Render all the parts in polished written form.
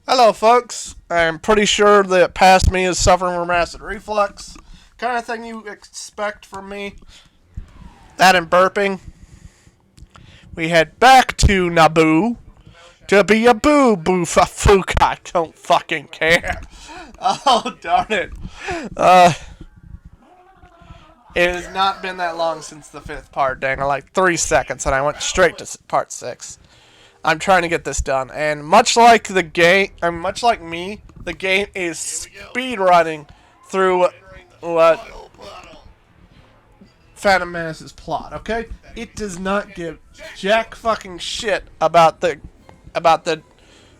Hello, folks. I'm pretty sure that past me is suffering from acid reflux. Kind of thing you expect from me. That and burping. We head back to Naboo to be a boo fafook. I don't fucking care. Oh, darn it. It has not been that long since the fifth part, dang. Like 3 seconds, and I went straight to part 6. I'm trying to get this done, and much like the game, much like me, the game is speed running through what Phantom Menace's plot. Okay, it does not give jack fucking shit about the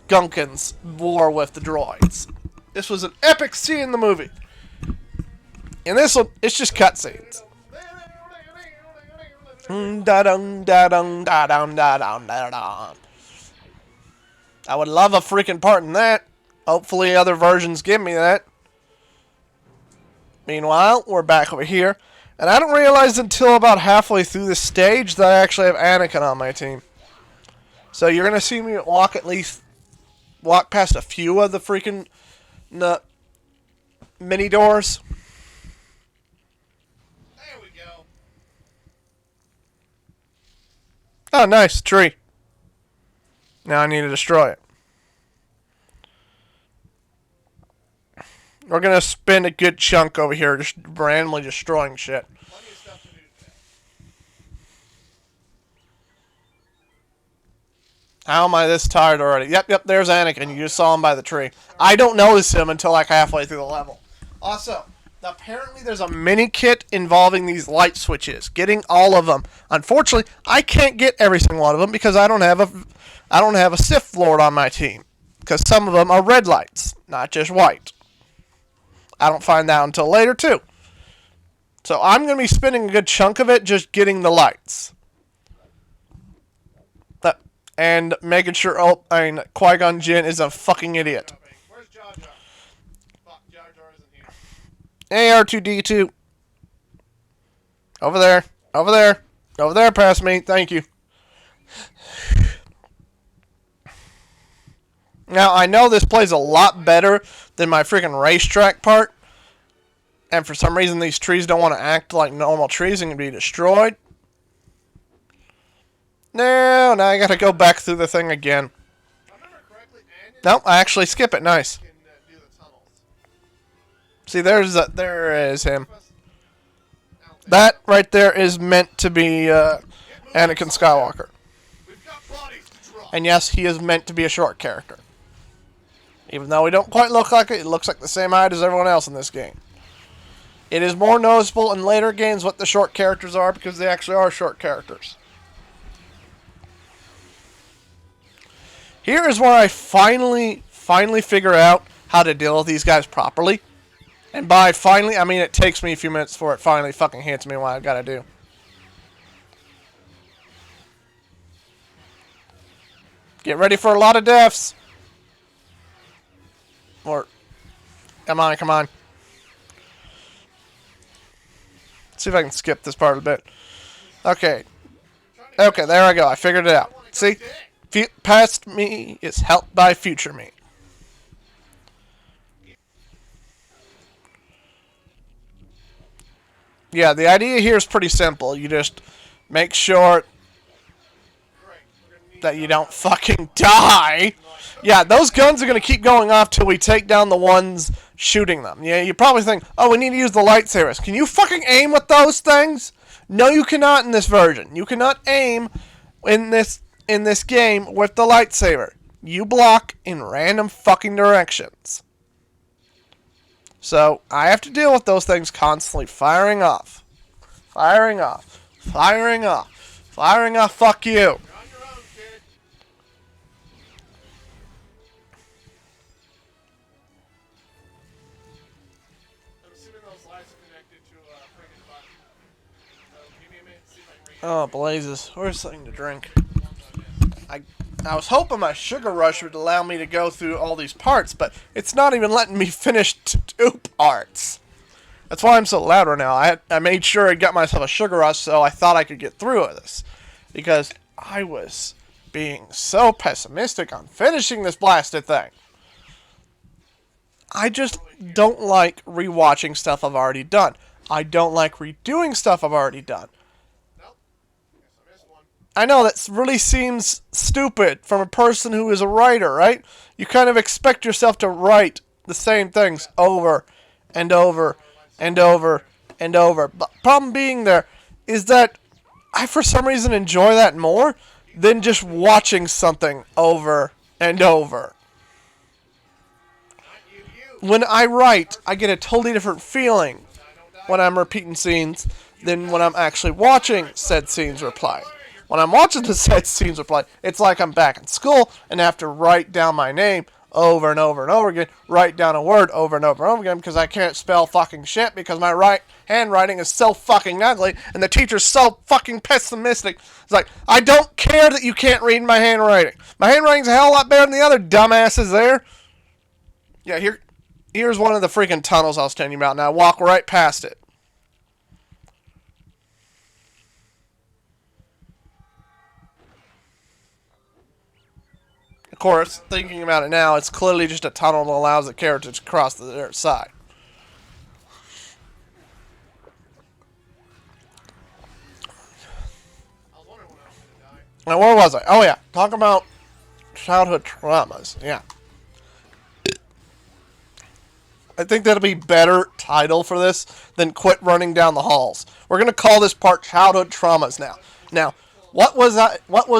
Gunkin's war with the droids. This was an epic scene in the movie, and this one, it's just cutscenes. I would love a freaking part in that. Hopefully other versions give me that. Meanwhile, we're back over here. And I don't realize until about halfway through this stage that I actually have Anakin on my team. So you're going to see me walk past a few of the freaking mini doors. There we go. Oh, nice. Tree. Now I need to destroy it. We're going to spend a good chunk over here just randomly destroying shit. Plenty of stuff to do today. How am I this tired already? Yep, there's Anakin. You just saw him by the tree. I don't notice him until like halfway through the level. Also, apparently there's a mini kit involving these light switches. Getting all of them. Unfortunately, I can't get every single one of them because I don't have a Sith Lord on my team. Because some of them are red lights, not just white. I don't find that until later too. So I'm going to be spending a good chunk of it just getting the lights. And making sure Qui-Gon Jinn is a fucking idiot. Where's Jar Jar? Fuck, Jar Jar isn't here. AR2D2. Over there. Over there. Over there past me. Thank you. Now, I know this plays a lot better than my freaking racetrack part. And for some reason, these trees don't want to act like normal trees and can be destroyed. No, now I gotta go back through the thing again. No, I actually skip it. Nice. See, there is him. That right there is meant to be Anakin Skywalker. And yes, he is meant to be a short character. Even though he don't quite look like it, it looks like the same height as everyone else in this game. It is more noticeable in later games what the short characters are because they actually are short characters. Here is where I finally figure out how to deal with these guys properly. And by finally, I mean it takes me a few minutes before it finally fucking hits me what I've got to do. Get ready for a lot of deaths. Or, come on. Let's see if I can skip this part a bit. Okay, there I go. I figured it out. See? Past me is helped by future me. Yeah, the idea here is pretty simple. You just make sure that you don't fucking die. Yeah, those guns are going to keep going off till we take down the ones shooting them. Yeah, you probably think, oh, we need to use the lightsabers. Can you fucking aim with those things? No, you cannot in this version. You cannot aim in this game with the lightsaber. You block in random fucking directions. So, I have to deal with those things constantly firing off. Firing off. Fuck you. Oh, blazes. Where's something to drink? I was hoping my sugar rush would allow me to go through all these parts, but it's not even letting me finish 2 parts. That's why I'm so loud right now. I made sure I got myself a sugar rush so I thought I could get through this. Because I was being so pessimistic on finishing this blasted thing. I just don't like rewatching stuff I've already done. I don't like redoing stuff I've already done. Nope. Guess I missed one. I know that really seems stupid from a person who is a writer, right? You kind of expect yourself to write the same things over and over and over and over. But problem being there is that I for some reason enjoy that more than just watching something over and over. When I write, I get a totally different feeling when I'm repeating scenes than when I'm actually watching said scenes reply. When I'm watching the said scenes reply, it's like I'm back in school and have to write down my name over and over and over again, write down a word over and over and over again because I can't spell fucking shit because my handwriting is so fucking ugly and the teacher's so fucking pessimistic. It's like, I don't care that you can't read my handwriting. My handwriting's a hell of a lot better than the other dumbasses there. Yeah, here's one of the freaking tunnels I was telling you about. Now walk right past it. Of course, thinking about it now, it's clearly just a tunnel that allows the character to cross to the other side. I was wondering when I was gonna die. Now, where was I? Oh, yeah. Talk about childhood traumas. Yeah. I think that'll be better title for this than quit running down the halls. We're going to call this part childhood traumas now. Now, what was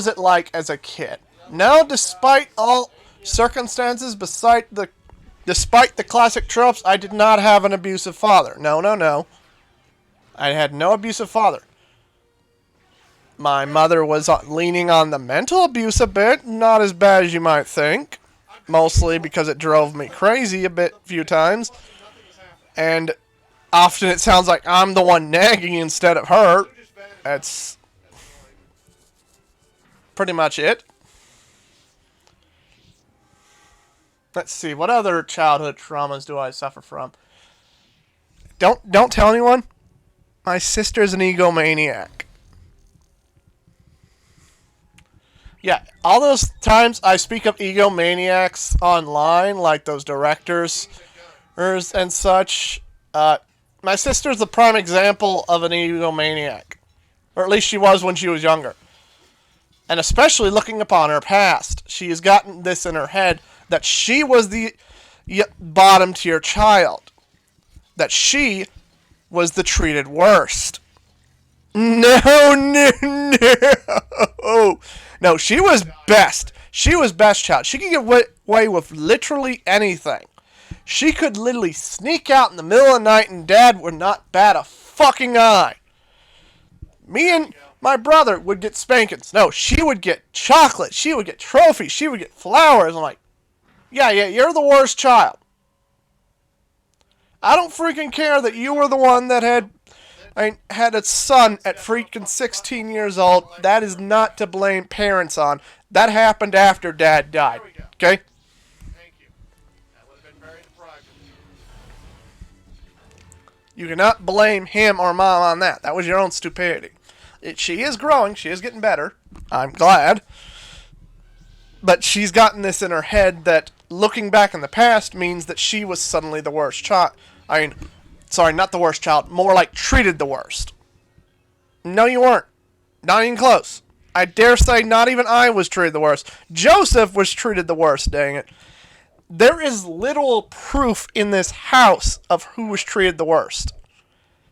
it like as a kid? Now, despite all circumstances, despite the classic tropes, I did not have an abusive father. No, no, no. I had no abusive father. My mother was leaning on the mental abuse a bit, not as bad as you might think. Mostly because it drove me crazy a few times. And often it sounds like I'm the one nagging instead of her. That's pretty much it. Let's see, what other childhood traumas do I suffer from? Don't tell anyone. My sister's an egomaniac. Yeah, all those times I speak of egomaniacs online, like those directors and such, my sister's the prime example of an egomaniac. Or at least she was when she was younger. And especially looking upon her past, she has gotten this in her head that she was the bottom tier child. That she was the treated worst. No, no, no. No, she was best. She was best child. She could get away with literally anything. She could literally sneak out in the middle of the night and Dad would not bat a fucking eye. Me and my brother would get spankings. No, she would get chocolate. She would get trophies. She would get flowers. I'm like, yeah, you're the worst child. I don't freaking care that you were the one that had a son at freaking 16 years old. That is not to blame parents on. That happened after Dad died. Okay? Thank you. That would have been very depriving. You cannot blame him or Mom on that. That was your own stupidity. She is growing. She is getting better. I'm glad. But she's gotten this in her head that looking back in the past means that she was suddenly the worst child. Sorry, not the worst child. More like treated the worst. No, you weren't. Not even close. I dare say not even I was treated the worst. Joseph was treated the worst, dang it. There is little proof in this house of who was treated the worst.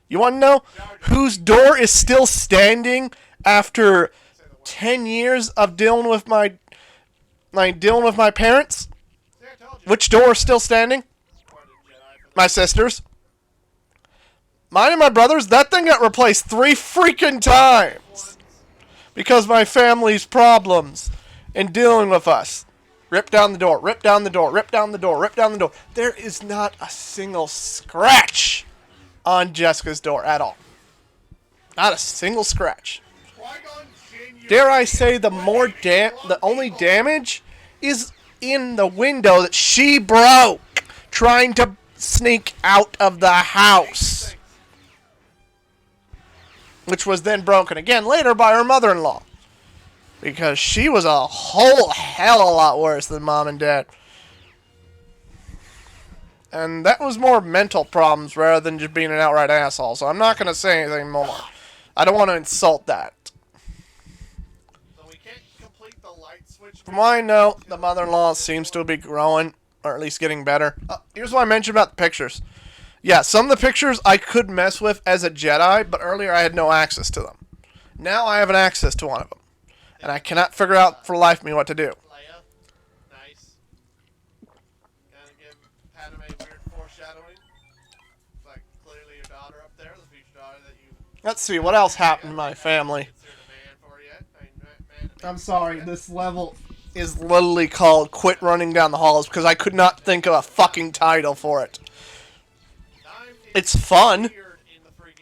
You want to know whose door is still standing after 10 years of dealing with my parents? Which door is still standing? My sister's. Mine and my brother's, that thing got replaced 3 freaking times. Because my family's problems in dealing with us. Rip down the door, rip down the door, rip down the door, rip down the door. There is not a single scratch on Jessica's door at all. Not a single scratch. Dare I say the only damage is in the window that she broke trying to sneak out of the house. Which was then broken again later by her mother-in-law. Because she was a whole hell of a lot worse than Mom and Dad. And that was more mental problems rather than just being an outright asshole. So I'm not going to say anything more. I don't want to insult that. So we can't complete the light switch. From what I know, the mother-in-law seems to be growing, or at least getting better. Here's what I mentioned about the pictures. Yeah, some of the pictures I could mess with as a Jedi, but earlier I had no access to them. Now I have an access to one of them. And I cannot figure out for the life of me what to do. Leia, nice. Kind of give Padme weird foreshadowing. Like clearly your daughter up there, the future daughter that you. Let's see, what else happened in my family? Considered a man for yet. I mean, man, I'm sorry, this level is literally called Quit Running Down the Halls because I could not think of a fucking title for it. It's fun.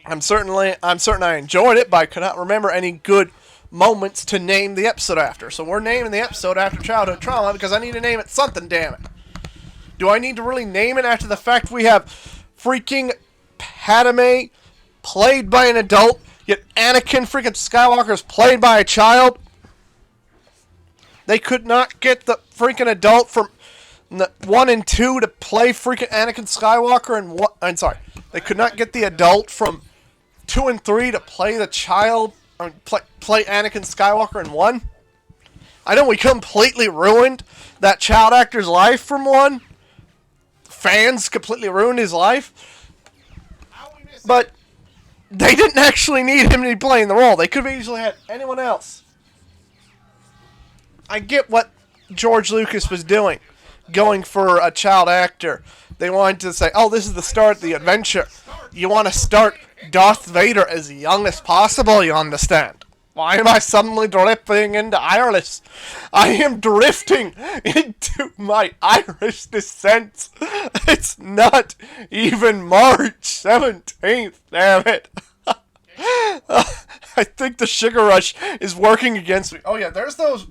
I'm certain I enjoyed it, but I could not remember any good moments to name the episode after. So we're naming the episode after childhood trauma because I need to name it something, damn it. Do I need to really name it after the fact we have freaking Padme played by an adult, yet Anakin freaking Skywalker is played by a child? They could not get the freaking adult from 1 and 2 to play freaking Anakin Skywalker and what? I'm sorry. They could not get the adult from 2 and 3 to play the child, or play Anakin Skywalker in 1. I know we completely ruined that child actor's life from 1. Fans completely ruined his life. But they didn't actually need him to be playing the role. They could have easily had anyone else. I get what George Lucas was doing, going for a child actor. They wanted to say, oh, this is the start of the adventure. You want to start Darth Vader as young as possible, you understand? Why am I suddenly drifting into Irish? I am drifting into my Irish descent. It's not even March 17th, damn it. I think the sugar rush is working against me. Oh yeah, there's those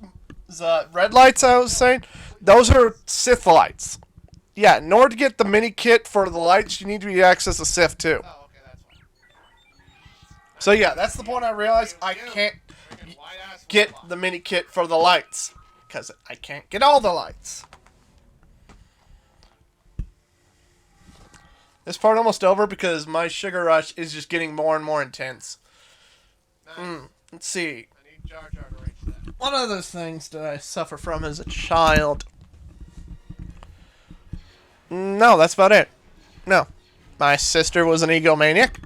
red lights I was saying. Those are Sith lights. Yeah, in order to get the mini kit for the lights, you need to be access to Sith too. Oh, okay, that's fine. So yeah, that's the point I realized I can't get the mini kit for the lights. Because I can't get all the lights. This part almost over because my sugar rush is just getting more and more intense. Nice. Let's see. I need Jar Jar to reach that. What other things did I suffer from as a child? No, that's about it. No. My sister was an egomaniac.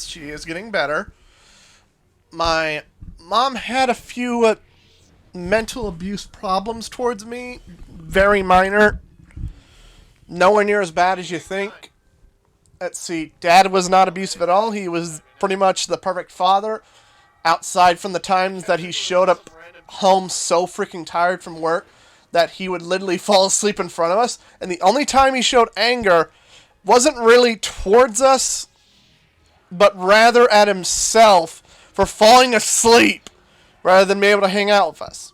She is getting better. My mom had a few mental abuse problems towards me. Very minor. Nowhere near as bad as you think. Let's see. Dad was not abusive at all. He was pretty much the perfect father. Outside from the times that he showed up home so freaking tired from work that he would literally fall asleep in front of us. And the only time he showed anger wasn't really towards us, but rather at himself for falling asleep rather than being able to hang out with us.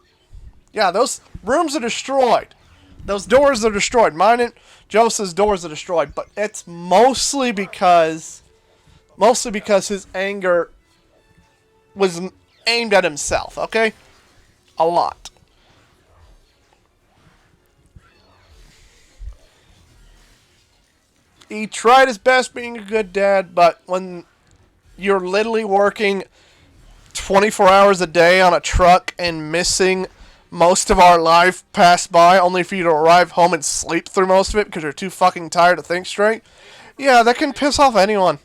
Yeah, those rooms are destroyed. Those doors are destroyed. Mine and Joseph's doors are destroyed. But it's mostly because his anger was aimed at himself, okay? A lot. He tried his best being a good dad, but when you're literally working 24 hours a day on a truck and missing most of our life passed by only for you to arrive home and sleep through most of it because you're too fucking tired to think straight, yeah, that can piss off anyone.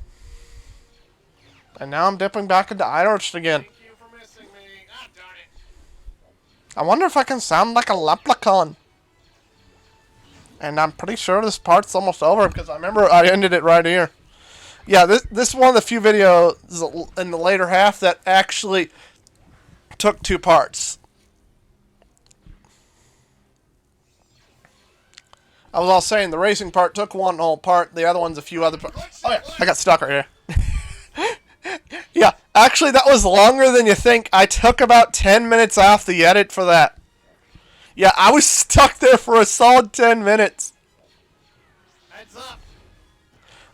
And now I'm dipping back into Irish again. Thank you for missing me. Ah, darn it. I wonder if I can sound like a leprechaun. And I'm pretty sure this part's almost over because I remember I ended it right here. Yeah, this is one of the few videos in the later half that actually took 2 parts. I was all saying the racing part took 1 whole part, the other one's a few other parts. Oh yeah, I got stuck right here. Yeah, actually that was longer than you think. I took about 10 minutes off the edit for that. Yeah, I was stuck there for a solid 10 minutes. Heads up.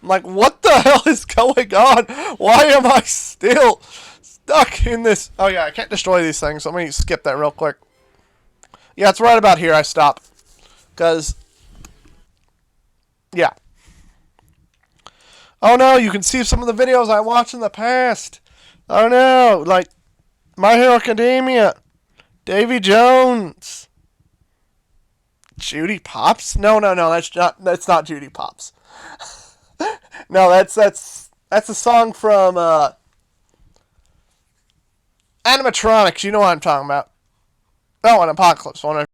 I'm like, what the hell is going on? Why am I still stuck in this? Oh yeah, I can't destroy these things, so let me skip that real quick. Yeah, it's right about here I stop. Because, yeah. Oh no, you can see some of the videos I watched in the past. Oh no, like My Hero Academia, Davy Jones, Judy Pops. No, that's not Judy Pops. No, that's a song from animatronics. You know what I'm talking about. Oh, an Apocalypse one.